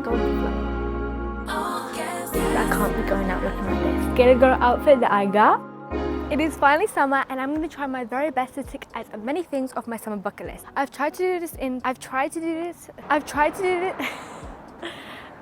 go with the flow. I can't be going out looking like this. Get a girl outfit that I got. It is finally summer and I'm going to try my very best to tick as many things off my summer bucket list. I've tried to do this.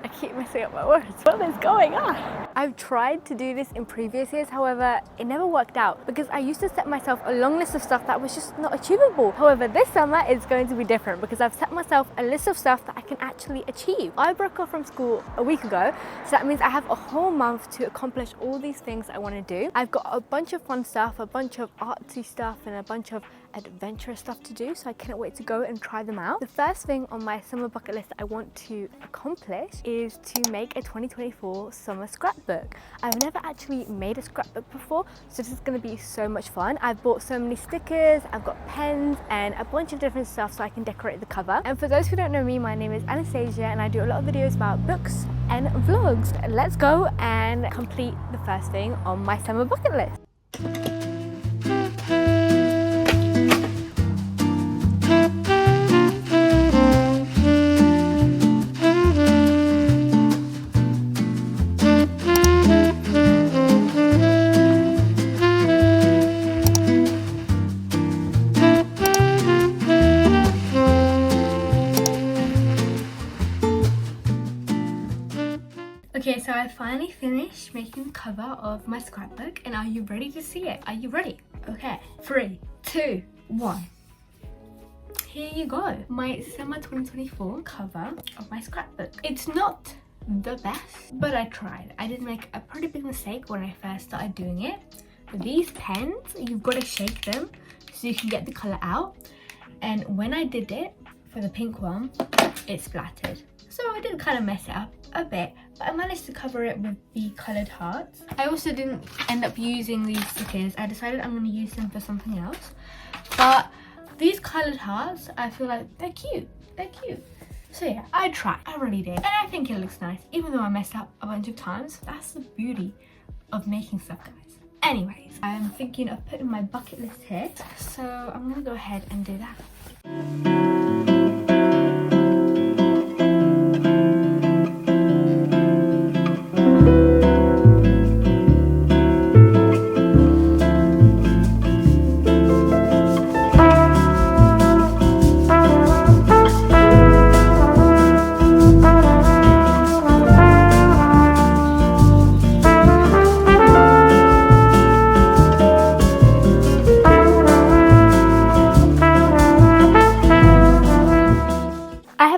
I keep messing up my words. What is going on? I've tried to do this in previous years, however, it never worked out because I used to set myself a long list of stuff that was just not achievable. However, this summer is going to be different because I've set myself a list of stuff that I can actually achieve. I broke off from school a week ago, so that means I have a whole month to accomplish all these things I want to do. I've got a bunch of fun stuff, a bunch of artsy stuff, and a bunch of adventurous stuff to do, so I cannot wait to go and try them out. The first thing on my summer bucket list that I want to accomplish is to make a 2024 summer scrapbook. I've never actually made a scrapbook before, so this is going to be so much fun. I've bought so many stickers, I've got pens and a bunch of different stuff so I can decorate the cover. And for those who don't know me, my name is Anastasia and I do a lot of videos about books and vlogs. Let's go and complete the first thing on my summer bucket list. Okay, so I finally finished making the cover of my scrapbook, and are you ready to see it? Are you ready? Okay, 3, 2, 1. Here you go, my summer 2024 cover of my scrapbook. It's not the best, but I tried. I did make a pretty big mistake when I first started doing it. These pens, you've got to shake them so you can get the color out. And when I did it for the pink one, it splattered. So I did kind of mess it up a bit, but I managed to cover it with the coloured hearts. I also didn't end up using these stickers. I decided I'm going to use them for something else. But these coloured hearts, I feel like they're cute. They're cute. So yeah, I tried. I really did. And I think it looks nice, even though I messed up a bunch of times. That's the beauty of making stuff, guys. Anyways, I'm thinking of putting my bucket list here. So I'm going to go ahead and do that.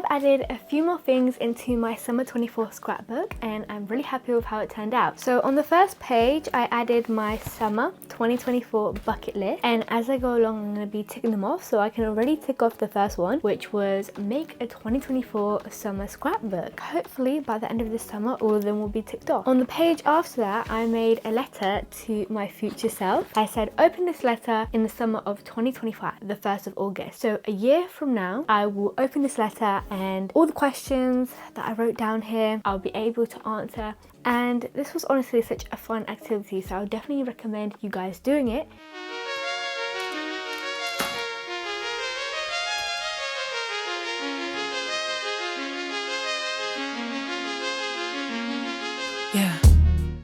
Added a few more things into my summer 24 scrapbook and I'm really happy with how it turned out. So on the first page I added my summer 2024 bucket list, and as I go along I'm going to be ticking them off, so I can already tick off the first one, which was make a 2024 summer scrapbook. Hopefully by the end of this summer all of them will be ticked off. On the page after that I made a letter to my future self. I said open this letter in the summer of 2025, the 1st of August. So a year from now I will open this letter and all the questions that I wrote down here I'll be able to answer, and this was honestly such a fun activity, so I would definitely recommend you guys doing it. Yeah.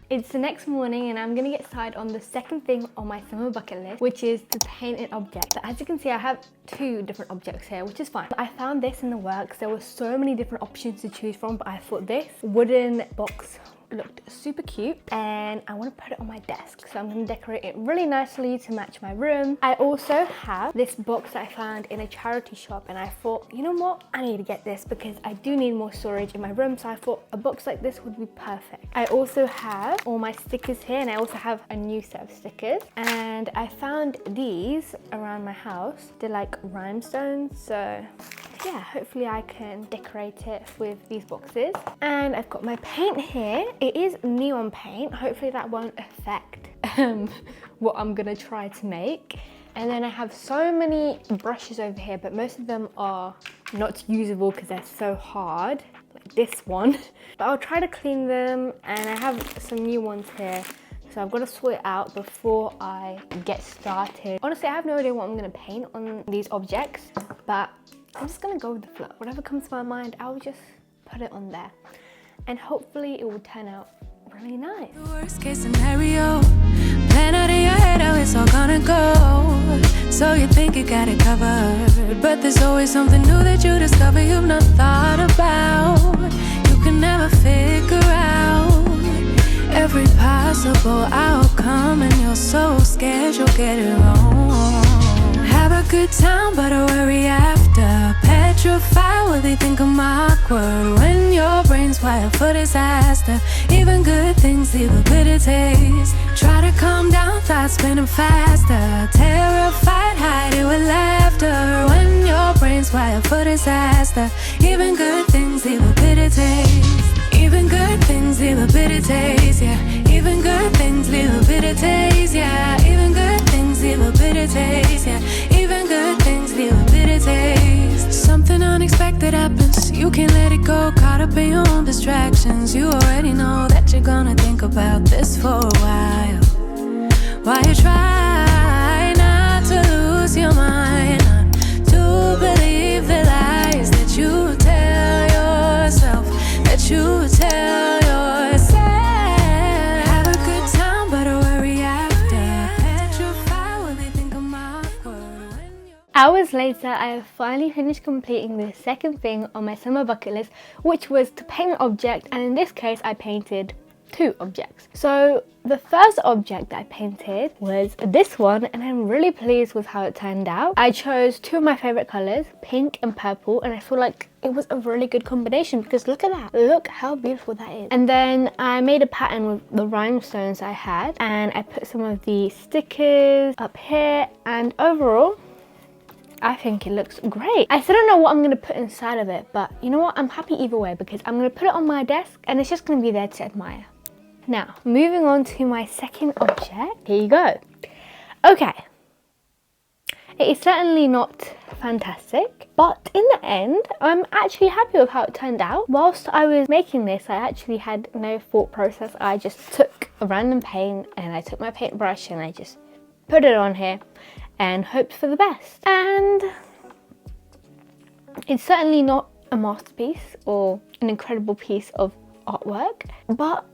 It's the next morning and I'm gonna get started on the second thing on my summer bucket list, which is to paint an object. But as you can see, I have 2 different objects here, which is fine. I found this in the works. There were so many different options to choose from, but I thought this wooden box looked super cute and I want to put it on my desk, so I'm going to decorate it really nicely to match my room. I also have this box that I found in a charity shop and I thought, you know what, I need to get this because I do need more storage in my room, so I thought a box like this would be perfect. I also have all my stickers here and I also have a new set of stickers, and I found these around my house. They're like rhinestones, so yeah, hopefully I can decorate it with these boxes. And I've got my paint here. It is neon paint. Hopefully that won't affect what I'm gonna try to make. And then I have so many brushes over here, but most of them are not usable because they're so hard, like this one. But I'll try to clean them, and I have some new ones here. So I've got to sort it out before I get started. Honestly, I have no idea what I'm gonna paint on these objects, but I'm just gonna go with the flow. Whatever comes to my mind, I'll just put it on there. And hopefully it will turn out really nice. Worst case scenario, plan out in your head how it's all gonna go. So you think you got it covered, but there's always something new that you discover you've not thought about. You can never figure out every possible outcome, and you're so scared you'll get it wrong. Have a good time, but worry after. Petrified, what they think I'm awkward. When your brain's wired for disaster, even good things leave a bitter taste. Try to calm down, thoughts spinning faster. Terrified, hide it with laughter. When your brain's wired for disaster, even good things leave a bitter taste. Even good things leave a bitter taste, yeah. Even good things leave a bitter taste, yeah. Even good things leave a bitter taste, yeah. Even good things leave a bitter taste. Something unexpected happens, you can't let it go. Caught up in your own distractions, you already know that you're gonna think about this for a while. While you try not to lose your mind, not to believe the lies that you tell yourself, that you tell yourself. Have a good time, but worry after. Petrified, will they think I'm awkward when you're... Hours later, I have finally finished completing the second thing on my summer bucket list, which was to paint an object, and in this case I painted 2 objects. So the first object that I painted was this one, and I'm really pleased with how it turned out. I chose 2 of my favorite colors, pink and purple, and I feel like it was a really good combination because look at that. Look how beautiful that is. And then I made a pattern with the rhinestones I had, and I put some of the stickers up here, and overall I think it looks great. I still don't know what I'm going to put inside of it, but you know what? I'm happy either way because I'm going to put it on my desk and it's just going to be there to admire. Now, moving on to my second object. Here you go. Okay. It is certainly not fantastic, but in the end, I'm actually happy with how it turned out. Whilst I was making this, I actually had no thought process. I just took a random paint and I took my paintbrush and I just put it on here and hoped for the best. And it's certainly not a masterpiece or an incredible piece of artwork, but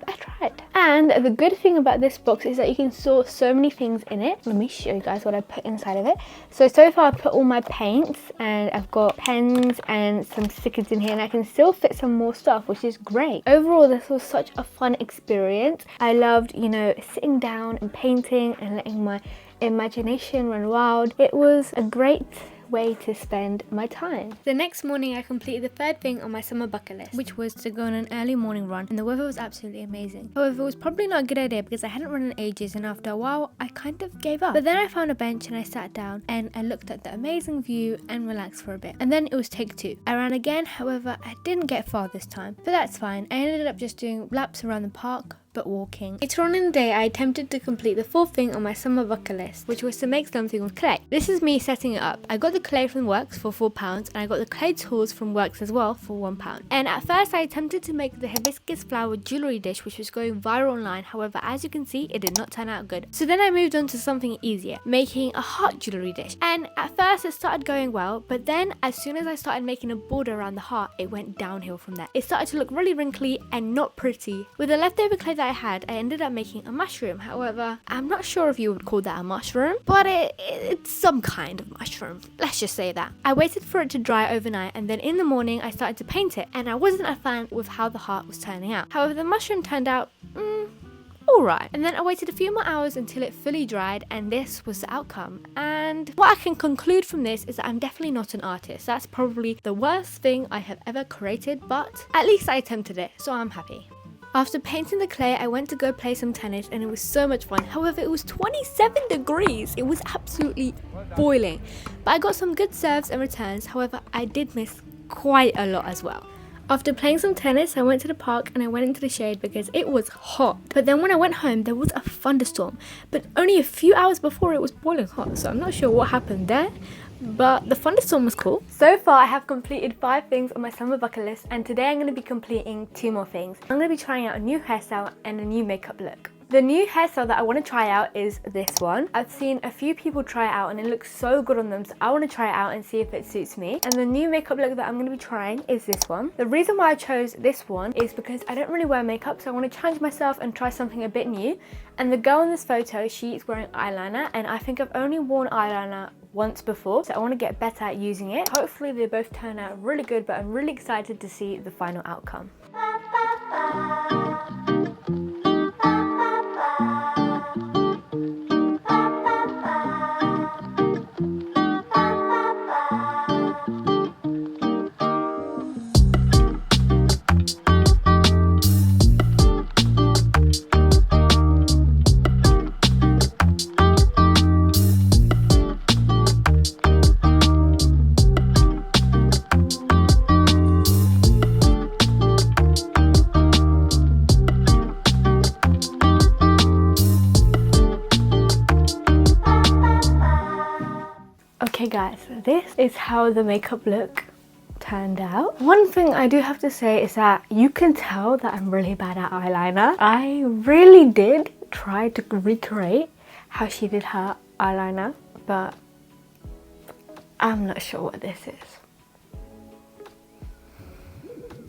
I tried. And the good thing about this box is that you can store so many things in it. Let me show you guys what I put inside of it. So far I've put all my paints and I've got pens and some stickers in here, and I can still fit some more stuff, which is great. Overall, this was such a fun experience. I loved, you know, sitting down and painting and letting my imagination run wild. It was a great way to spend my time. The next morning I completed the third thing on my summer bucket list, which was to go on an early morning run, and the weather was absolutely amazing. However, it was probably not a good idea because I hadn't run in ages, and after a while I kind of gave up. But then I found a bench and I sat down and I looked at the amazing view and relaxed for a bit, and then it was take 2. I ran again, however I didn't get far this time, but that's fine. I ended up just doing laps around the park but walking. Later on in the day, I attempted to complete the 4th thing on my summer bucket list, which was to make something with clay. This is me setting it up. I got the clay from Works for £4, and I got the clay tools from Works as well for £1. And at first I attempted to make the hibiscus flower jewellery dish, which was going viral online. However, as you can see, it did not turn out good. So then I moved on to something easier, making a heart jewellery dish. And at first it started going well, but then as soon as I started making a border around the heart, it went downhill from there. It started to look really wrinkly and not pretty. With the leftover clay that I had, I ended up making a mushroom. However, I'm not sure if you would call that a mushroom, but it's some kind of mushroom. Let's just say that. I waited for it to dry overnight, and then in the morning I started to paint it, and I wasn't a fan with how the heart was turning out. However, the mushroom turned out alright. And then I waited a few more hours until it fully dried, and this was the outcome. And what I can conclude from this is that I'm definitely not an artist. That's probably the worst thing I have ever created, but at least I attempted it, so I'm happy. After painting the clay, I went to go play some tennis, and it was so much fun. However, it was 27 degrees. It was absolutely boiling. But I got some good serves and returns. However, I did miss quite a lot as well. After playing some tennis, I went to the park and I went into the shade because it was hot. But then when I went home, there was a thunderstorm. But only a few hours before, it was boiling hot. So I'm not sure what happened there, but the thunderstorm was cool. So far, I have completed 5 things on my summer bucket list, and today I'm going to be completing 2 more things. I'm going to be trying out a new hairstyle and a new makeup look. The new hairstyle that I want to try out is this one. I've seen a few people try it out and it looks so good on them, so I want to try it out and see if it suits me. And the new makeup look that I'm going to be trying is this one. The reason why I chose this one is because I don't really wear makeup, so I want to challenge myself and try something a bit new. And the girl in this photo, she's wearing eyeliner, and I think I've only worn eyeliner once before, so I want to get better at using it. Hopefully they both turn out really good, but I'm really excited to see the final outcome. Okay guys, this is how the makeup look turned out. One thing I do have to say is that you can tell that I'm really bad at eyeliner. I really did try to recreate how she did her eyeliner, but I'm not sure what this is.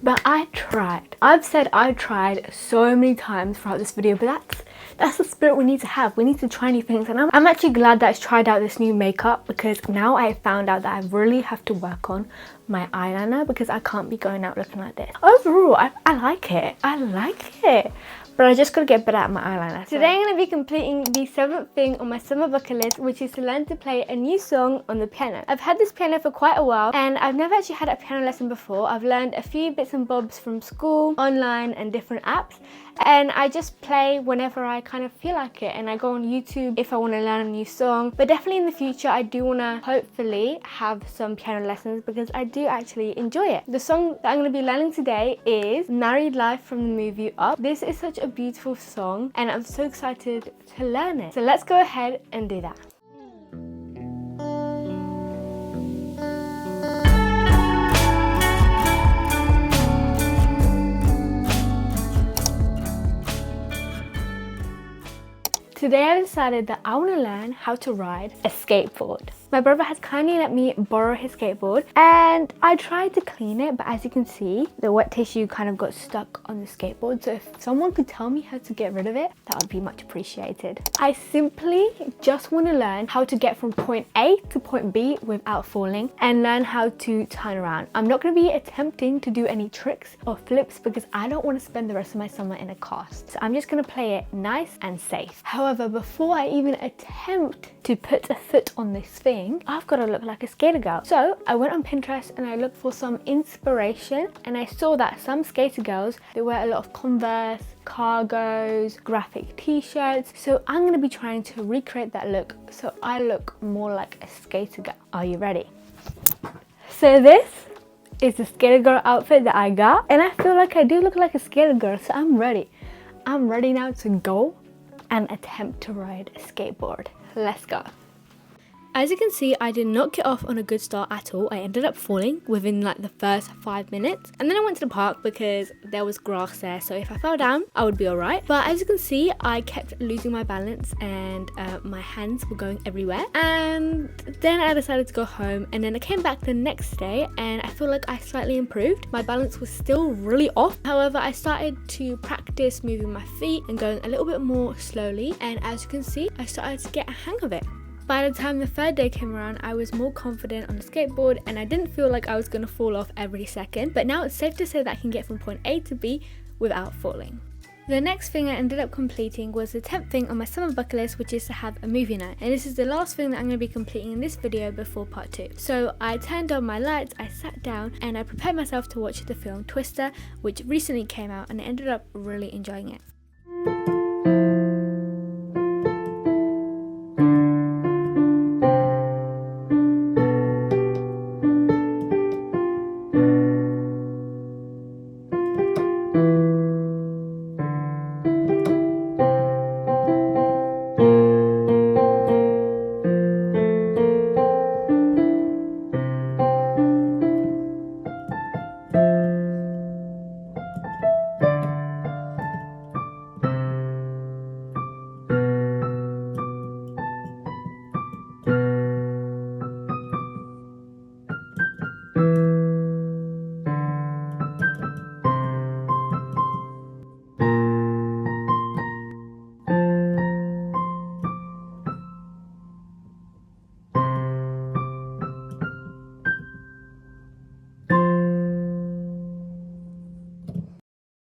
But I tried. I've said I tried so many times throughout this video, but that's the spirit we need to have. We need to try new things, and I'm actually glad that I tried out this new makeup, because now I found out that I really have to work on my eyeliner, because I can't be going out looking like this. Overall, I like it. I like it. But I just gotta get better at my eyeliner. So. Today I'm gonna be completing the 7th thing on my summer bucket list, which is to learn to play a new song on the piano. I've had this piano for quite a while, and I've never actually had a piano lesson before. I've learned a few bits and bobs from school, online, and different apps. And I just play whenever I kind of feel like it, and I go on YouTube if I want to learn a new song. But definitely in the future I do want to hopefully have some piano lessons, because I do actually enjoy it. The song that I'm going to be learning today is Married Life from the movie Up. This is such a beautiful song and I'm so excited to learn it. So let's go ahead and do that. Today I decided that I want to learn how to ride a skateboard. My brother has kindly let me borrow his skateboard, and I tried to clean it, but as you can see, the wet tissue kind of got stuck on the skateboard. So if someone could tell me how to get rid of it, that would be much appreciated. I simply just want to learn how to get from point A to point B without falling, and learn how to turn around. I'm not going to be attempting to do any tricks or flips, because I don't want to spend the rest of my summer in a cast. So I'm just going to play it nice and safe. However, before I even attempt to put a foot on this thing, I've got to look like a skater girl. So I went on Pinterest and I looked for some inspiration, and I saw that some skater girls, they wear a lot of Converse, cargos, graphic t-shirts. So I'm going to be trying to recreate that look so I look more like a skater girl. Are you ready? So this is the skater girl outfit that I got, and I feel like I do look like a skater girl, so I'm ready. I'm ready now to go and attempt to ride a skateboard. Let's go. As you can see, I did not get off on a good start at all. I ended up falling within like the first 5 minutes, and then I went to the park because there was grass there, so if I fell down I would be alright. But as you can see, I kept losing my balance, and my hands were going everywhere. And then I decided to go home, and then I came back the next day and I feel like I slightly improved. My balance was still really off. However, I started to practice moving my feet and going a little bit more slowly, and as you can see, I started to get a hang of it. By the time the 3rd day came around, I was more confident on the skateboard, and I didn't feel like I was going to fall off every second. But now it's safe to say that I can get from point A to B without falling. The next thing I ended up completing was the 10th thing on my summer bucket list, which is to have a movie night. And this is the last thing that I'm going to be completing in this video before part 2. So I turned on my lights, I sat down, and I prepared myself to watch the film Twister, which recently came out, and I ended up really enjoying it.